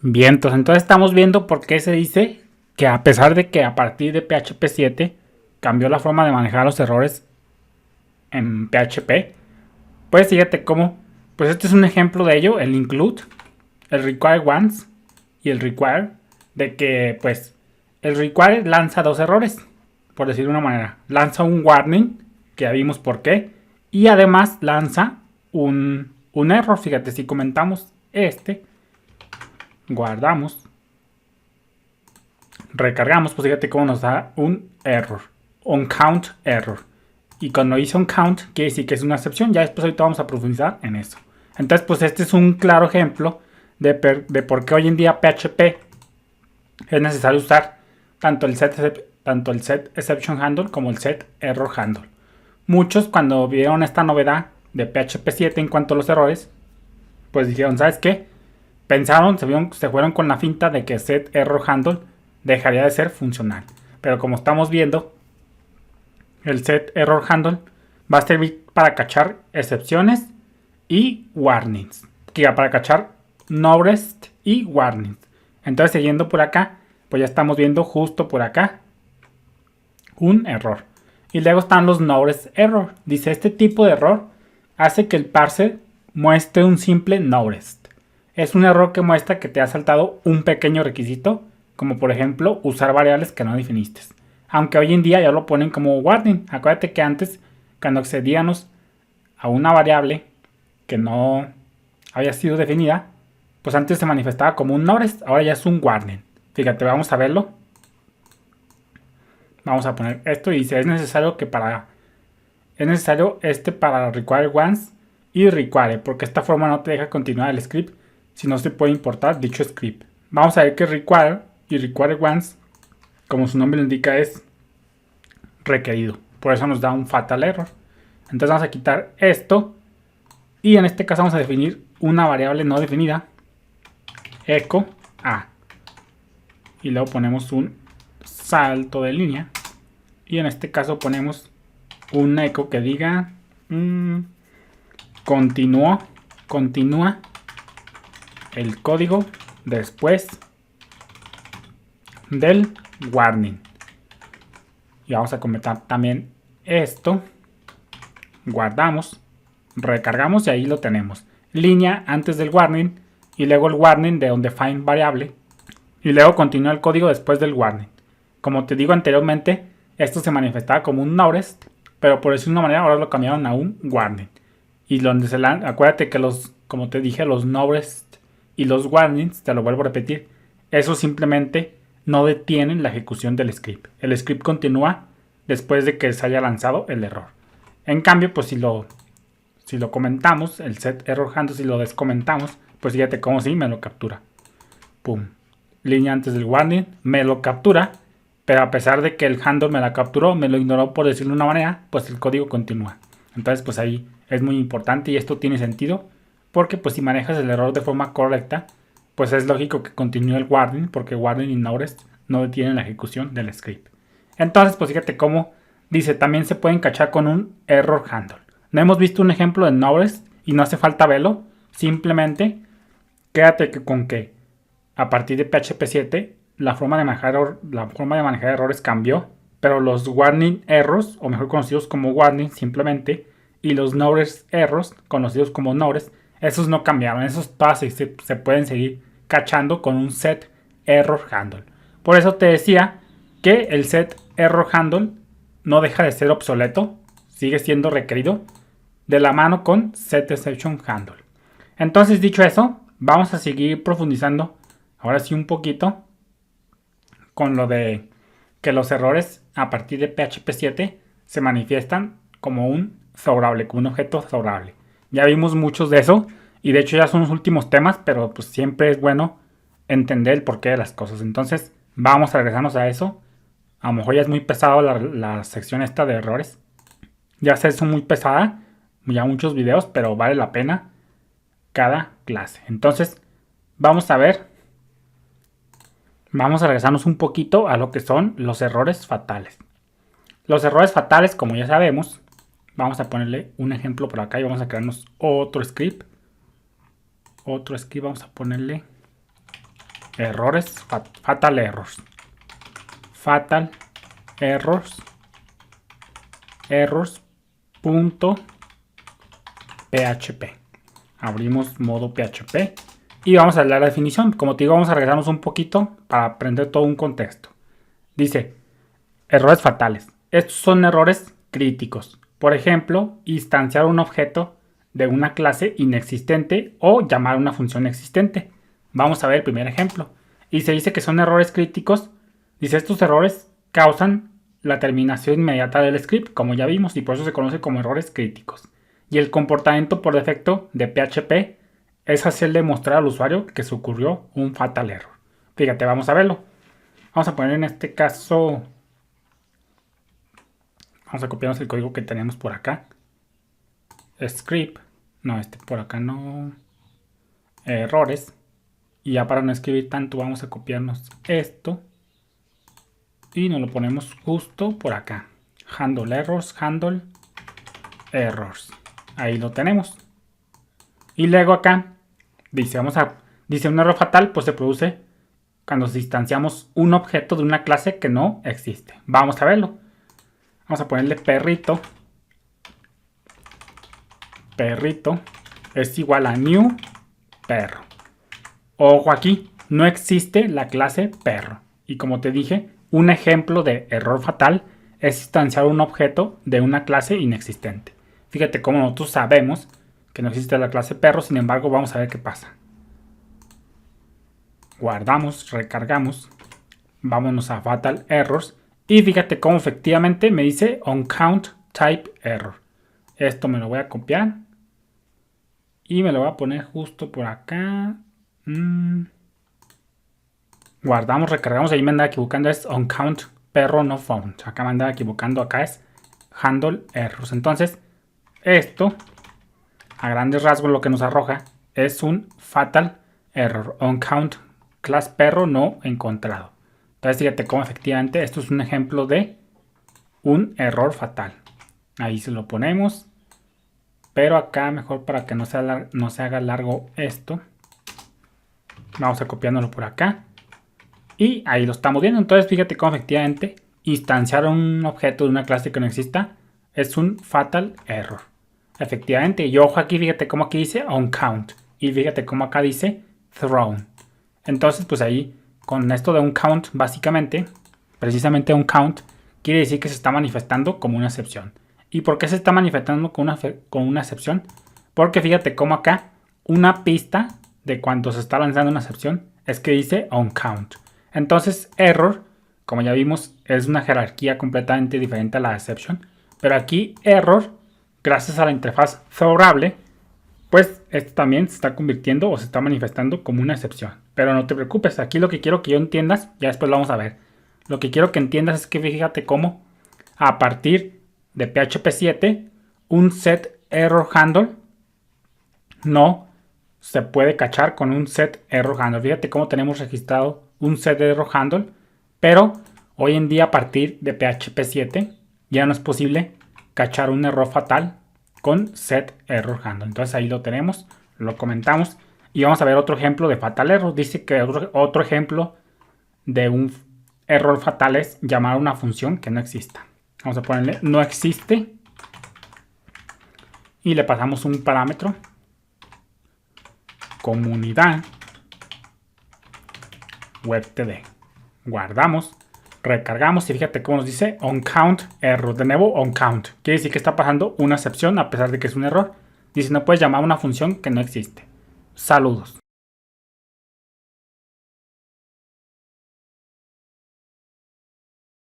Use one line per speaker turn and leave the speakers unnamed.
Bien, entonces estamos viendo por qué se dice que a pesar de que a partir de PHP 7 cambió la forma de manejar los errores en PHP, pues fíjate cómo, pues este es un ejemplo de ello, el include, el require once y el require, de que pues el require lanza dos errores, por decirlo de una manera, lanza un warning, que ya vimos por qué, y además lanza un error. Fíjate, si comentamos guardamos, recargamos, pues fíjate cómo nos da un error, un count error. Y cuando dice un count, quiere decir que es una excepción. Ya después ahorita vamos a profundizar en eso. Entonces, pues este es un claro ejemplo de por qué hoy en día PHP es necesario usar tanto el set exception handle como el set error handle. Muchos, cuando vieron esta novedad de PHP 7 en cuanto a los errores, pues dijeron, ¿sabes qué? Pensaron, se fueron con la finta de que set error handle dejaría de ser funcional. Pero como estamos viendo, el set error handle va a servir para cachar excepciones y warnings. Para cachar no rest y warnings. Entonces, siguiendo por acá, pues ya estamos viendo justo por acá un error. Y luego están los no rest error. Dice, este tipo de error hace que el parser muestre un simple no rest. Es un error que muestra que te ha saltado un pequeño requisito, como por ejemplo usar variables que no definiste. Aunque hoy en día ya lo ponen como warning. Acuérdate que antes, cuando accedíamos a una variable que no había sido definida, pues antes se manifestaba como un no rest, ahora ya es un warning. Fíjate, vamos a verlo. Vamos a poner esto y dice, es necesario para require once y require, porque esta forma no te deja continuar el script si no se puede importar dicho script. Vamos a ver que require y require once, como su nombre lo indica, es requerido. Por eso nos da un fatal error. Entonces vamos a quitar esto y en este caso vamos a definir una variable no definida, echo a, y luego ponemos un salto de línea y en este caso ponemos un echo que diga continúa el código después del warning. Y vamos a comentar también esto. Guardamos, recargamos y ahí lo tenemos. Línea antes del warning y luego el warning de undefined variable. Y luego continúa el código después del warning. Como te digo anteriormente, esto se manifestaba como un no rest, pero por decir una manera ahora lo cambiaron a un warning. Y donde acuérdate que como te dije, los no rest y los warnings, te lo vuelvo a repetir, eso simplemente no detienen la ejecución del script. El script continúa después de que se haya lanzado el error. En cambio, pues si lo comentamos, el set error handle, si lo descomentamos, pues fíjate cómo sí me lo captura. Pum. Línea antes del warning, me lo captura, pero a pesar de que el handle me la capturó, me lo ignoró por decirlo de una manera, pues el código continúa. Entonces, pues ahí es muy importante y esto tiene sentido, porque pues si manejas el error de forma correcta, pues es lógico que continúe el warning, porque warning y no rest no detienen la ejecución del script. Entonces, pues fíjate cómo dice, también se pueden cachar con un error handle. No hemos visto un ejemplo de no rest y no hace falta verlo, simplemente quédate con que a partir de PHP 7 la forma de manejar errores cambió, pero los warning errors, o mejor conocidos como warning simplemente, y los no rest errors, conocidos como no rest, esos no cambiaron. Esos todas se pueden seguir cachando con un set error handle. Por eso te decía que el set error handle no deja de ser obsoleto, sigue siendo requerido de la mano con set exception handle. Entonces, dicho eso, vamos a seguir profundizando ahora sí un poquito con lo de que los errores a partir de PHP 7 se manifiestan como un favorable, como un objeto favorable. Ya vimos muchos de eso y de hecho ya son los últimos temas, pero pues siempre es bueno entender el porqué de las cosas. Entonces vamos a regresarnos a eso. A lo mejor ya es muy pesado la sección esta de errores. Ya sé, es muy pesada, ya muchos videos, pero vale la pena cada clase. Entonces vamos a regresarnos un poquito a lo que son los errores fatales. Los errores fatales, como ya sabemos, vamos a ponerle un ejemplo por acá y vamos a crearnos otro script. Vamos a ponerle errores, fatal errors. Fatal errors. Errors.php. Abrimos modo PHP. Y vamos a leer la definición. Como te digo, vamos a regresarnos un poquito para aprender todo un contexto. Dice, errores fatales. Estos son errores críticos. Por ejemplo, instanciar un objeto de una clase inexistente o llamar una función existente. Vamos a ver el primer ejemplo. Y se dice que son errores críticos. Dice, estos errores causan la terminación inmediata del script, como ya vimos, y por eso se conoce como errores críticos. Y el comportamiento por defecto de PHP es hacerle mostrar al usuario que se ocurrió un fatal error. Fíjate, vamos a verlo. Vamos a poner en este caso, vamos a copiarnos el código que tenemos por acá. Script, no, por acá no. Errores. Y ya para no escribir tanto vamos a copiarnos esto. Y nos lo ponemos justo por acá. Handle errors, handle errors. Ahí lo tenemos. Y luego acá dice, dice un error fatal, pues se produce cuando distanciamos un objeto de una clase que no existe. Vamos a verlo. Vamos a ponerle perrito. Perrito es igual a new perro. Ojo aquí, no existe la clase perro. Y como te dije, un ejemplo de error fatal es instanciar un objeto de una clase inexistente. Fíjate cómo nosotros sabemos que no existe la clase perro, sin embargo vamos a ver qué pasa. Guardamos, recargamos, vámonos a fatal errors y fíjate cómo efectivamente me dice onCount type error. Esto me lo voy a copiar y me lo voy a poner justo por acá. Guardamos, recargamos, ahí me andaba equivocando, es onCount perro no found. Acá me andaba equivocando, acá es handle errors. Entonces, esto, a grandes rasgos, lo que nos arroja es un fatal error. OnCount class perro no encontrado. Entonces, fíjate cómo efectivamente esto es un ejemplo de un error fatal. Ahí se lo ponemos. Pero acá, mejor para que no se haga largo esto, vamos a copiándolo por acá. Y ahí lo estamos viendo. Entonces, fíjate cómo efectivamente instanciar un objeto de una clase que no exista es un fatal error. Efectivamente, y ojo aquí, fíjate cómo aquí dice onCount. Y fíjate cómo acá dice thrown. Entonces, pues ahí, con esto de onCount, básicamente, precisamente onCount, quiere decir que se está manifestando como una excepción. ¿Y por qué se está manifestando con una excepción? Porque fíjate cómo acá, una pista de cuando se está lanzando una excepción es que dice onCount. Entonces, error, como ya vimos, es una jerarquía completamente diferente a la exception. Pero aquí, error, gracias a la interfaz favorable, pues esto también se está convirtiendo o se está manifestando como una excepción. Pero no te preocupes, aquí lo que quiero que yo entiendas, ya después lo vamos a ver. Lo que quiero que entiendas es que fíjate cómo a partir de PHP 7, un set error handle no se puede cachar con un set error handle. Fíjate cómo tenemos registrado un set error handle, pero hoy en día a partir de PHP 7 ya no es posible cachar un error fatal con set error handle. Entonces ahí lo tenemos, lo comentamos y vamos a ver otro ejemplo de fatal error. Dice que otro ejemplo de un error fatal es llamar a una función que no exista. Vamos a ponerle no existe y le pasamos un parámetro comunidad webtd. Guardamos, recargamos y fíjate cómo nos dice onCount error. De nuevo onCount. Quiere decir que está pasando una excepción a pesar de que es un error. Dice no puedes llamar a una función que no existe. Saludos.